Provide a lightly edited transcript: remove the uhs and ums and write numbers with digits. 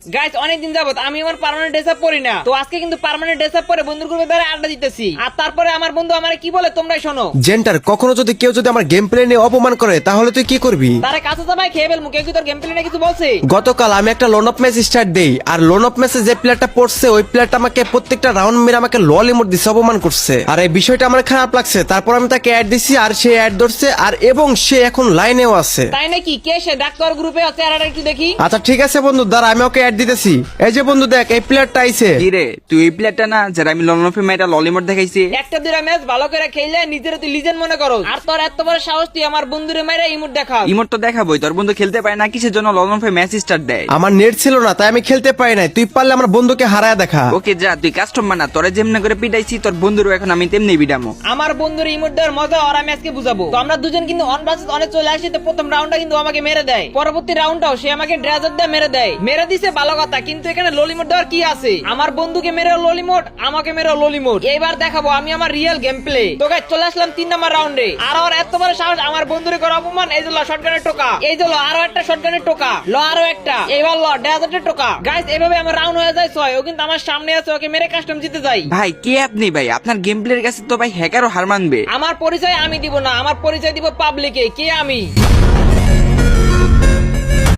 Guys অনেকদিন যাবত আমি আমার পার্মানেন্ট ড্রেস আপ পরি না, তো আজকে কিন্তু পার্মানেন্ট ড্রেস আপ পরে বন্ধুর গ্রুপে বেড়ে আড্ডা দিতেছি। আর তারপরে আমার বন্ধু আমারে কি বলে তোমরাই শোনো। জেন্টার, কখনো যদি কেউ আমার গেম প্লে নিয়ে অপমান করে তাহলে তুই কি করবি? তারে কাছে যাবাই খেয়ে ফেলমু। কেউ কি তোর গেম প্লে নিয়ে কিছু বলছে? গতকাল আমি একটা লোন অফ ম্যাচ স্টার্ট দেই, আর লোন অফ ম্যাচে যে প্লেয়ারটা পড়ছে ওই প্লেয়ারটা আমাকে প্রত্যেকটা রাউন্ড মেরে আমাকে লল ইমোট দিছে, অপমান করছে। আর এই বিষয়টা আমার খারাপ লাগছে। তারপর আমি তাকে অ্যাড দিছি আর সে অ্যাড ধরছে, আর এবং সে এখন লাইনেও আছে। তাই নাকি? কে সে? ডাক্তার গ্রুপে আছে, আর একটু দেখি। আচ্ছা ঠিক আছে বন্ধু, দাঁড়া আমি ওকে অ্যাড দিতেছি। এই যে বন্ধু দেখ, এই প্লেয়ারটা আইছে। কি রে, তুই এই প্লেয়ারটা না যারা আমি লনফে মেয়েটা ললিমট দেখাইছি? একটা দুটা ম্যাচ ভালো করে খেললে নিজের তুই লিজেন্ড মনে করো, আর তোর এত বড় সাহস তুই আমার বন্ধুরে মাইরা ইমোট দেখাও। ইমোট তো দেখাবোই, তোর বন্ধু খেলতে পারে না কিসের জন্য লনফে ম্যাচ স্টার্ট দেয়? আমার নেট ছিল না তাই আমি খেলতে পারি নাই। তুই পারলে আমার বন্ধুকে হারায় দেখা। ওকে যা, তুই কাস্টমার না, তোরে যেমনি করে পিটাইছি তোর বন্ধুরও এখন আমি তেমনি বিডামো। আমার বন্ধুর ইমোট দেওয়ার মজা আর আমি আজকে বুঝাবো। তো আমরা দুজন কিন্তু অন ভার্সেস অনে চলে আসি। তো প্রথম রাউন্ডটা কিন্তু আমাকে মেরে দেয়, পরবর্তী রাউন্ডটাও সে আমাকে ড্রেজার দিয়ে মেরে দেয়। মেরে দিছে ভালো কথা, কিন্তু এখানে ললিমোট দেওয়ার কি আছে? আমার বন্ধুকে মেরে ললিমোট, আমাকে মেরে ললিমোট। এইবার দেখাবো আমি আমার রিয়েল গেম প্লে। তো গাইস চলে আসলাম 3 নাম্বার রাউন্ডে। আর ওর এত বড় সাহস আমার বন্ধুরে করে অপমান। এই যে ল শটগানের টোকা, এই যে ল আরো একটা শটগানের টোকা, ল আরো একটা, এইবার ল ড্রেজারের টোকা। গাইস এভাবে আমার রাউন্ড হয়ে যায় 6। ও কিন্তু আমার সামনে আছে, ওকে মেরে কাস্টম জিতে যাই। ভাই কে আপনি? ভাই আপনার গেম প্লের কাছে তো ভাই হ্যাকারও হার মানবে। আমার পরিচয় আমি দিব না, আমার পরিচয় দিব পাবলিকে। কে আমি?